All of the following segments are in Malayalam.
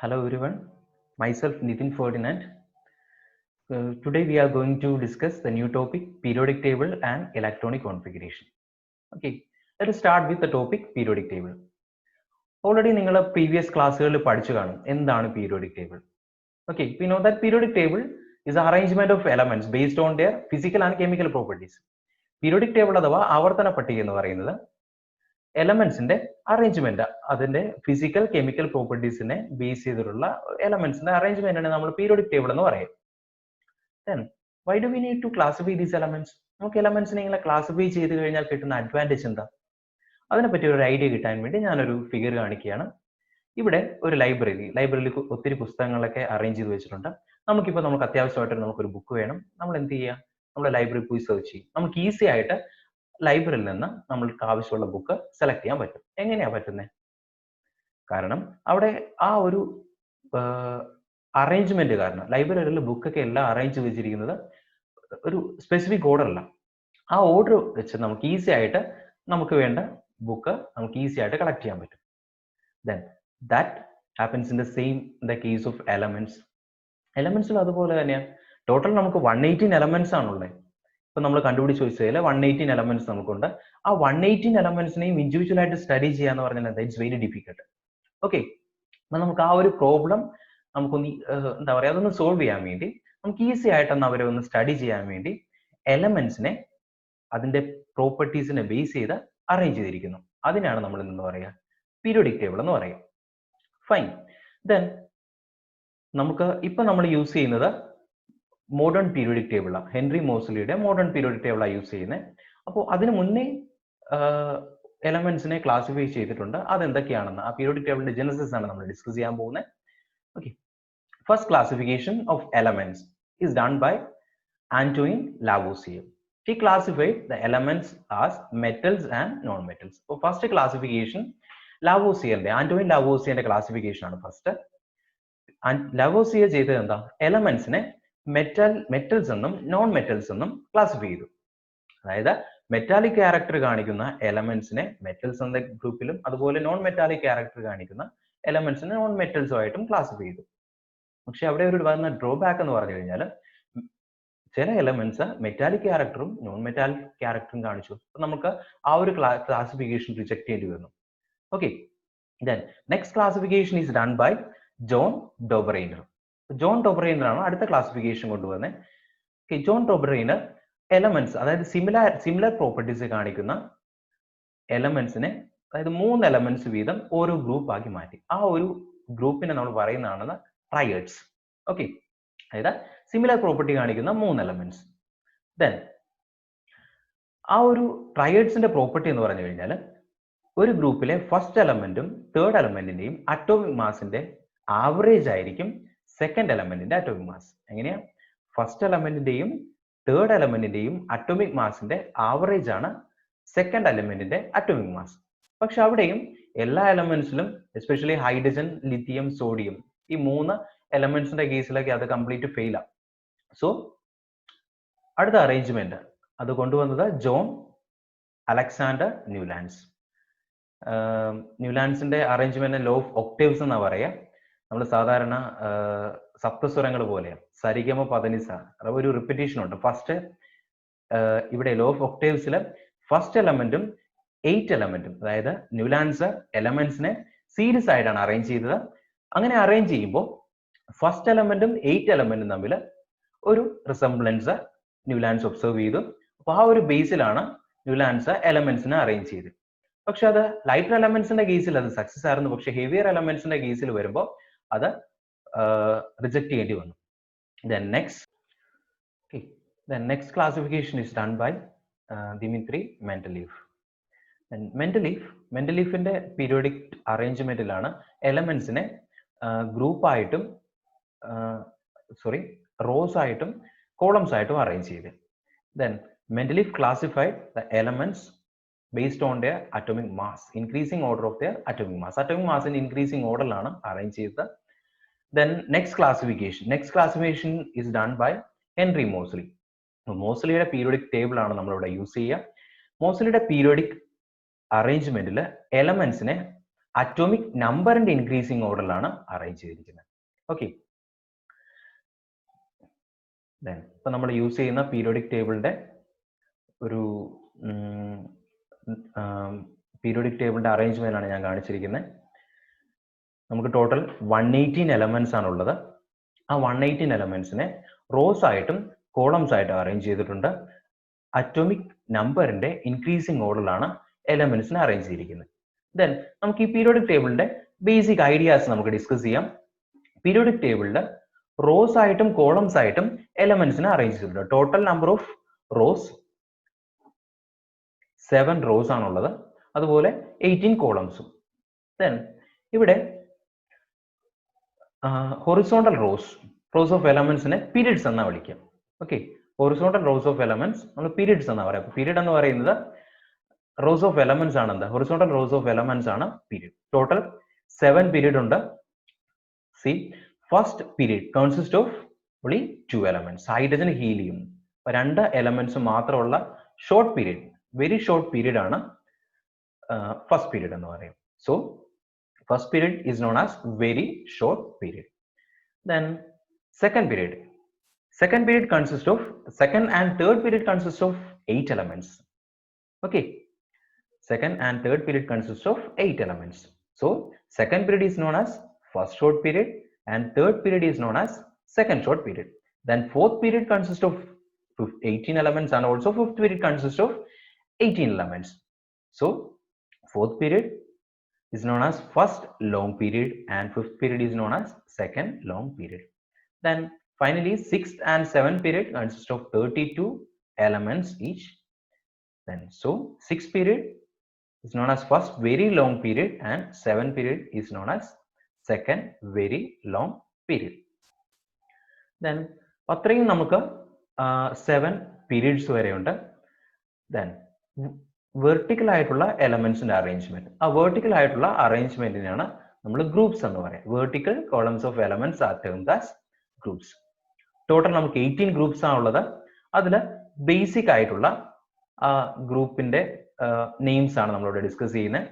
Hello everyone, myself Nithin Ferdinand. Today we are going to discuss the new topic periodic table and electronic configuration. Okay, let us start with the topic periodic table. Already നിങ്ങൾ previous ക്ലാസ്സുകളിൽ പഠിച്ചു കാണും എന്താണ് periodic table. Okay, we know that periodic table is an arrangement of elements based on their physical and chemical properties. Periodic table അഥവാ ആവർത്തന പട്ടിക എന്ന് പറയുന്നത് എലമെന്റ്സിന്റെ അറേഞ്ച്മെന്റ് അതിന്റെ ഫിസിക്കൽ കെമിക്കൽ പ്രോപ്പർട്ടീസിനെ ബേസ് ചെയ്തിട്ടുള്ള എലമെന്റ്സിന്റെ അറേഞ്ച്മെന്റാണ് നമ്മൾ പീരിയോഡിക് ടേബിൾ എന്ന് പറയും. Then why do we need to classify these elements? നമുക്ക് എലമെന്റ്സിനെ ഇങ്ങനെ ക്ലാസിഫൈ ചെയ്ത് കഴിഞ്ഞാൽ കിട്ടുന്ന അഡ്വാൻറ്റേജ് എന്താ? അതിനെപ്പറ്റി ഒരു ഐഡിയ കിട്ടാൻ വേണ്ടി ഞാനൊരു ഫിഗർ കാണിക്കുകയാണ്. ഇവിടെ ഒരു ലൈബ്രറിയിൽ ഒത്തിരി പുസ്തകങ്ങളൊക്കെ അറേഞ്ച് ചെയ്ത് വെച്ചിട്ടുണ്ട്. നമുക്ക് അത്യാവശ്യമായിട്ട് നമുക്കൊരു ബുക്ക് വേണം. നമ്മൾ എന്ത് ചെയ്യുക? നമ്മുടെ ലൈബ്രറി പോയി സെർച്ച് ചെയ്യും. നമുക്ക് ഈസി ആയിട്ട് ലൈബ്രറിയിൽ നിന്ന് നമ്മൾക്ക് ആവശ്യമുള്ള ബുക്ക് സെലക്ട് ചെയ്യാൻ പറ്റും. എങ്ങനെയാ പറ്റുന്നത്? കാരണം അവിടെ ആ ഒരു അറേഞ്ച്മെന്റ് കാരണം ലൈബ്രറിയിലെ ബുക്കൊക്കെ എല്ലാം അറേഞ്ച് വെച്ചിരിക്കുന്നത് ഒരു സ്പെസിഫിക് ഓർഡറല്ല. ആ ഓർഡർ വെച്ച് നമുക്ക് ഈസി ആയിട്ട് നമുക്ക് വേണ്ട ബുക്ക് നമുക്ക് ഈസി ആയിട്ട് കളക്ട് ചെയ്യാൻ പറ്റും. Then that happens in the same in the case of elements. എലമെന്റ്സിൽ അതുപോലെ തന്നെയാണ്. ടോട്ടൽ നമുക്ക് 118 എലമെന്റ്സ് ആണുള്ളത്. ഇപ്പൊ നമ്മൾ കണ്ടുപിടിച്ച് വെച്ചതിൽ 118 എലമെന്റ്സ് നമുക്കുണ്ട്. ആ 118 എലമെന്റ്സിനെയും ഇൻഡിവിജ്വൽ ആയിട്ട് സ്റ്റഡി ചെയ്യാന്ന് പറഞ്ഞാൽ ഇറ്റ്സ് വെരി ഡിഫിക്കൽട്ട്. ഓക്കെ, അപ്പൊ നമുക്ക് ആ ഒരു പ്രോബ്ലം നമുക്കൊന്ന് എന്താ പറയാ അതൊന്ന് സോൾവ് ചെയ്യാൻ വേണ്ടി നമുക്ക് ഈസി ആയിട്ടൊന്ന് അവരെ ഒന്ന് സ്റ്റഡി ചെയ്യാൻ വേണ്ടി എലമെന്റ്സിനെ അതിന്റെ പ്രോപ്പർട്ടീസിനെ ബേസ് ചെയ്ത് അറേഞ്ച് ചെയ്തിരിക്കുന്നു. അതിനാണ് നമ്മൾ എന്ന് പറയുക പീരിയോഡിക് ടേബിൾ എന്ന് പറയും. ഫൈൻ. ദെൻ നമുക്ക് ഇപ്പൊ നമ്മൾ യൂസ് ചെയ്യുന്നത് മോഡേൺ പീരിയോഡിക് ടേബിളാണ്. ഹെൻറി മോസ്ലിയുടെ മോഡേൺ പീരിയോഡിക് ടേബിളാണ് യൂസ് ചെയ്യുന്നത്. അപ്പോൾ അതിന് മുന്നേ എലമെന്റ്സിനെ ക്ലാസിഫൈ ചെയ്തിട്ടുണ്ട്. അതെന്തൊക്കെയാണെന്ന് ആ പീരിയോഡിക് ടേബിളിന്റെ ജെനസിസ് ആണ് നമ്മൾ ഡിസ്കസ് ചെയ്യാൻ പോകുന്നത്. Okay, first classification of elements is done by Antoine Lavoisier. He classified the elements as metals and non-metals. So first classification Antoine Lavoisierന്റെ ക്ലാസിഫിക്കേഷൻ ആണ് ഫസ്റ്റ്. ലവോസിയർ ചെയ്തത് എന്താ? എലമെന്റ്സിനെ മെറ്റൽസ് എന്നും നോൺ മെറ്റൽസ് എന്നും ക്ലാസിഫൈ ചെയ്തു. അതായത് മെറ്റാലിക് ക്യാരക്ടർ കാണിക്കുന്ന എലമെന്റ്സിനെ മെറ്റൽസ് എന്ന ഗ്രൂപ്പിലും അതുപോലെ നോൺ മെറ്റാലിക് ക്യാരക്ടർ കാണിക്കുന്ന എലമെന്റ്സിനെ നോൺ മെറ്റൽസും ആയിട്ടും ക്ലാസിഫൈ ചെയ്തു. പക്ഷെ അവിടെ ഒരു വന്ന ഡ്രോബാക്ക് എന്ന് പറഞ്ഞു കഴിഞ്ഞാൽ ചില എലമെന്റ്സ് മെറ്റാലിക് ക്യാരക്ടറും നോൺ മെറ്റാലിക് ക്യാരക്ടറും കാണിച്ചു. അപ്പൊ നമുക്ക് ആ ഒരു ക്ലാസിഫിക്കേഷൻ റിജക്ട് ചെയ്യേണ്ടി വന്നു. Okay, then next classification is done by John Dobereiner. John Dobereiner ആണ് അടുത്ത ക്ലാസിഫിക്കേഷൻ കൊണ്ടുവന്നത്. ജോൺ ഡോബറൈനർ എലമെന്റ്സ് അതായത് സിമിലർ പ്രോപ്പർട്ടീസ് കാണിക്കുന്ന എലമെന്റ്സിനെ അതായത് 3 എലമെന്റ്സ് വീതം ഓരോ ഗ്രൂപ്പ് ആക്കി മാറ്റി. ആ ഒരു ഗ്രൂപ്പിനെ നമ്മൾ പറയുന്നതാണ് ട്രയഡ്സ്. ഓക്കെ, അതായത് സിമിലർ പ്രോപ്പർട്ടി കാണിക്കുന്ന 3 എലമെന്റ്സ്. ദെൻ ആ ഒരു ട്രയഡ്സിന്റെ പ്രോപ്പർട്ടി എന്ന് പറഞ്ഞു കഴിഞ്ഞാൽ ഒരു ഗ്രൂപ്പിലെ ഫസ്റ്റ് എലമെന്റും തേർഡ് എലമെന്റിന്റെയും അറ്റോമിക് മാസിന്റെ ആവറേജ് ആയിരിക്കും സെക്കൻഡ് എലമെന്റിന്റെ അറ്റോമിക് മാസ്. എങ്ങനെയാ? ഫസ്റ്റ് എലമെന്റിന്റെയും തേർഡ് എലമെന്റിന്റെയും അറ്റോമിക് മാസിന്റെ ആവറേജ് ആണ് സെക്കൻഡ് എലമെന്റിന്റെ അറ്റോമിക് മാസ്. പക്ഷെ അവിടെയും എല്ലാ എലമെന്റ്സിലും എസ്പെഷ്യലി ഹൈഡ്രജൻ, ലിഥിയം, സോഡിയം ഈ 3 എലമെന്റ്സിന്റെ കേസിലൊക്കെ അത് കംപ്ലീറ്റ് ഫെയിൽ ആണ്. സോ അടുത്ത അറേഞ്ച്മെന്റ് അത് കൊണ്ടുവന്നത് ജോൺ അലക്സാണ്ടർ ന്യൂലാൻഡ്സ്. ന്യൂലാൻഡ്സിന്റെ അറേഞ്ച്മെന്റ് ലോ ഓഫ് ഒക്ടേവ്സ് എന്നാ പറയാ. നമ്മൾ സാധാരണ സപ്തസ്വരങ്ങൾ പോലെയാണ്. സരിഗമ പദനിസ ഒരു റിപ്പീറ്റേഷൻ ഉണ്ട്. ഫസ്റ്റ് ഇവിടെ ലോ ഓഫ് ഒക്ടേവ്സിൽ ഫസ്റ്റ് എലമെന്റും 8 എലമെന്റും അതായത് ന്യൂലാൻഡ്സ് എലമെന്റ്സിനെ സീരീസ് ആയിട്ടാണ് അറേഞ്ച് ചെയ്തത്. അങ്ങനെ അറേഞ്ച് ചെയ്യുമ്പോൾ ഫസ്റ്റ് എലമെന്റും 8 എലമെന്റും തമ്മിൽ ഒരു റിസംബ്ലൻസ് ന്യൂലാൻഡ്സ് ഒബ്സർവ് ചെയ്തു. അപ്പൊ ആ ഒരു ബേസിലാണ് ന്യൂലാൻഡ്സ് എലമെന്റ്സിനെ അറേഞ്ച് ചെയ്തത്. പക്ഷെ അത് ലൈറ്റർ എലമെന്റ്സിന്റെ കേസിൽ അത് സക്സസ് ആയിരുന്നു. പക്ഷെ ഹെവിയർ എലമെന്റ്സിന്റെ കേസിൽ വരുമ്പോൾ അത് റിജക്ട് ചെയ്യേണ്ടി വന്നു. Then next classification is done by Dimitri Mendeleev. മെന്റലീഫിന്റെ പീരിയോഡിക് അറേഞ്ച്മെന്റിലാണ് എലമെന്റ്സിനെ ഗ്രൂപ്പായിട്ടും റോസ് ആയിട്ടും കോളംസ് ആയിട്ടും അറേഞ്ച് ചെയ്ത്. Then Mendeleev classified the elements based on their atomic mass, increasing order of their atomic mass. Atomic mass in increasing order ലാണ് അറേഞ്ച് ചെയ്തത്. Then next classification is done by Henry Moseley. മോസ്ലിയുടെ പീരിയോഡിക് ടേബിൾ ആണ് നമ്മളിവിടെ യൂസ് ചെയ്യുക. മോസ്ലിയുടെ പീരിയോഡിക് അറേഞ്ച്മെന്റിൽ എലമെന്റ്സിനെ അറ്റോമിക് നമ്പറിന്റെ ഇൻക്രീസിങ് ഓർഡറിലാണ് അറേഞ്ച് ചെയ്തിരിക്കുന്നത്. ഓക്കെ, ഇപ്പൊ നമ്മൾ യൂസ് ചെയ്യുന്ന പീരിയോഡിക് ടേബിളിന്റെ ഒരു പീരിയോഡിക് ടേബിളിന്റെ അറേഞ്ച്മെന്റ് ആണ് ഞാൻ കാണിച്ചിരിക്കുന്നത്. നമുക്ക് ടോട്ടൽ 118 എലമെന്റ്സ് ആണുള്ളത്. ആ 118 എലമെന്റ്സിനെ റോസ് ആയിട്ടും കോളംസ് ആയിട്ടും അറേഞ്ച് ചെയ്തിട്ടുണ്ട്. അറ്റോമിക് നമ്പറിന്റെ ഇൻക്രീസിങ് ഓർഡറിലാണ് എലമെന്റ്സിനെ അറേഞ്ച് ചെയ്തിരിക്കുന്നത്. ദെൻ നമുക്ക് ഈ പീരിയോഡിക് ടേബിളിന്റെ ബേസിക് ഐഡിയാസ് നമുക്ക് ഡിസ്കസ് ചെയ്യാം. പീരിയോഡിക് ടേബിളിൽ റോസ് ആയിട്ടും കോളംസ് ആയിട്ടും എലമെന്റ്സിനെ അറേഞ്ച് ചെയ്തിട്ടുണ്ട്. Total number of rows 7 rose ആണുള്ളത്, അതുപോലെ 18 കോളംസും. ദെൻ ഇവിടെ ഹൊറിസോണ്ടൽ റോസ് ഓഫ് എലമെന്റ്സിനെ പീരിയഡ്സ് എന്നാ വിളിക്കുക. Okay, horizontal rows of elements നമ്മൾ പീരിയഡ്സ് എന്നാ പറയാം. പീരിയഡ് എന്ന് പറയുന്നത് റോസ് ഓഫ് എലമെന്റ്സ് ആണ്. എന്താ ഹൊറിസോണ്ടൽ റോസ് ഓഫ് എലമെന്റ്സ് ആണ് പീരിയഡ്. ടോട്ടൽ 7 പീരിയഡ് ഉണ്ട്. See, first period consist of only 2 elements, hydrogen helium. 2 elements മാത്രമുള്ള short period, very short period ആണ് ഫസ്റ്റ് പീരിയഡ് എന്ന് പറയും. So first period is known as very short period. Then second period consists of, second and third period consists of 8 elements. Okay, second and third period consists of 8 elements. So second period is known as first short period and third period is known as second short period. Then fourth period consists of 18 elements and also fifth period consists of 18 elements. So fourth period is known as first long period and fifth period is known as second long period. Then finally sixth and seventh period consist of 32 elements each. Then so sixth period is known as first very long period and seventh period is known as second very long period. Then അത്രയും നമുക്ക് 7 periods വരെയുണ്ട്. Then വെർട്ടിക്കൽ ആയിട്ടുള്ള എലമെന്റ്സിന്റെ അറേഞ്ച്മെന്റ്, ആ വെർട്ടിക്കൽ ആയിട്ടുള്ള അറേഞ്ച്മെന്റിനാണ് നമ്മൾ ഗ്രൂപ്പ്സ് എന്ന് പറയുന്നത്. Vertical columns of elements R termed as groups. Total നമുക്ക് 18 ഗ്രൂപ്പ്സ് ആണുള്ളത്. അതിൽ ബേസിക് ആയിട്ടുള്ള ഗ്രൂപ്പിന്റെ നെയിംസ് ആണ് നമ്മളിവിടെ ഡിസ്കസ് ചെയ്യുന്നത്.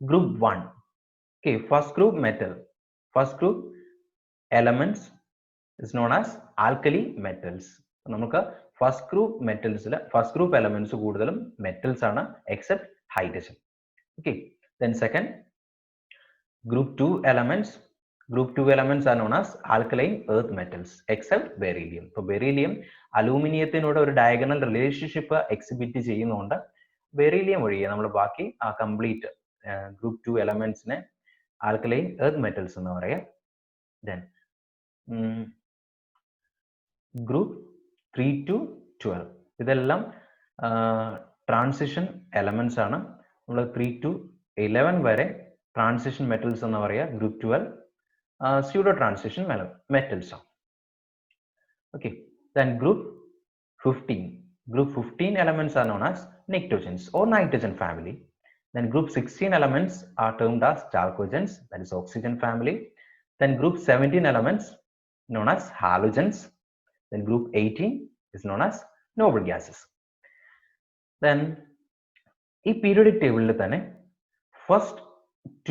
Group 1, okay, first group metal, first group elements is known as alkali metals. നമുക്ക് ഫസ്റ്റ് ഗ്രൂപ്പ് മെറ്റൽസിൽ ഫസ്റ്റ് ഗ്രൂപ്പ് എലമെന്റ്സ് കൂടുതലും മെറ്റൽസ് ആണ് except hydrogen. Okay, then second group 2 elements, group 2 elements are known as alkaline earth metals except beryllium. ഇപ്പോൾ ബെറീലിയം അലൂമിനിയത്തിനോട് ഒരു ഡയഗണൽ റിലേഷൻഷിപ്പ് എക്സിബിറ്റ് ചെയ്യുന്നതുകൊണ്ട് ബെറീലിയം ഒഴികെ നമ്മൾ ബാക്കി ആ കംപ്ലീറ്റ് ഗ്രൂപ്പ് 2 എലമെന്റ്സിനെ ആൽക്കലൈൻ എർത്ത് മെറ്റൽസ് എന്ന് പറയാം. ദെൻ ഗ്രൂപ്പ് 3 to 12 ഇതെല്ലാം ട്രാൻസിഷൻ എലമെന്റ്സ് ആണ്. നമ്മൾ 3 to 11 വരെ ട്രാൻസിഷൻ മെറ്റൽസ് എന്ന് പറയാം. ഗ്രൂപ്പ് 12 സ്യൂഡോ ട്രാൻസിഷൻ മെറ്റൽസ് ആണ്. Okay, then group 15 elements are known as nitrogens or nitrogen family. Then group 16 elements are termed as chalcogens, that is oxygen family. Then group 17 elements known as halogens. Then group 18 is known as noble gases. Then ഈ പീരിയോഡിക് ടേബിളിൽ തന്നെ ഫസ്റ്റ്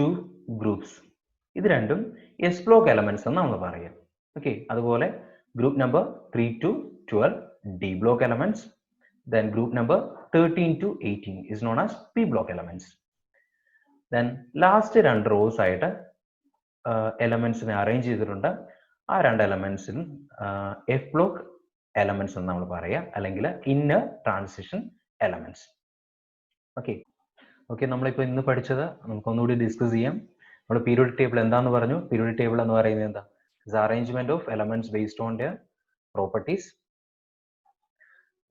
2 ഗ്രൂപ്പ്സ് ഇത് രണ്ടും എസ് ബ്ലോക്ക് എലമെന്റ്സ് എന്ന് നമ്മൾ പറയാം. ഓക്കെ, അതുപോലെ group number 3 to 12 D block elements. Then group number 13 to 18 is known as p block elements. Then last 2 rows ആയിട്ട് എലമെന്റ്സിനെ അറേഞ്ച് ചെയ്തിട്ടുണ്ട്. ആ 2 എലമെന്റ്സിൽ എഫ് ബ്ലോക്ക് എലമെന്റ്സ് എന്ന് നമ്മൾ പറയാം, അല്ലെങ്കിൽ ഇന്നർ ട്രാൻസിഷൻ എലമെന്റ്സ്. ഓക്കെ, നമ്മളിപ്പോൾ ഇന്ന് പഠിച്ചത് നമുക്കൊന്നുകൂടി ഡിസ്കസ് ചെയ്യാം. നമ്മുടെ പീരിയോഡിക് ടേബിൾ എന്താന്ന് പറഞ്ഞു. പീരിയോഡിക് ടേബിൾ എന്ന് പറയുന്നത് എന്താ? It's arrangement of elements based on their properties.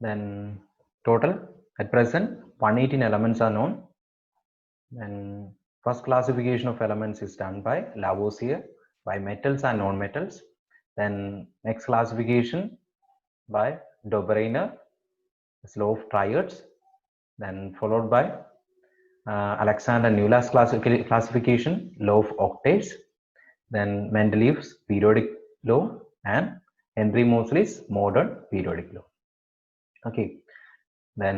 Then total at present 118 elements are known. Then first classification of elements is done by Lavoisier by metals and non-metals. Then next classification by Dobereiner, law of triads. Then followed by Alexander Newland's classification, law of octaves. Then Mendeleev's periodic law and Henry Moseley's modern periodic law. Okay, then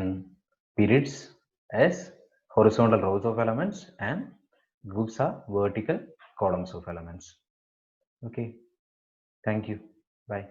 periods as horizontal rows of elements and Groups are vertical columns of elements. Okay. Thank you. Bye.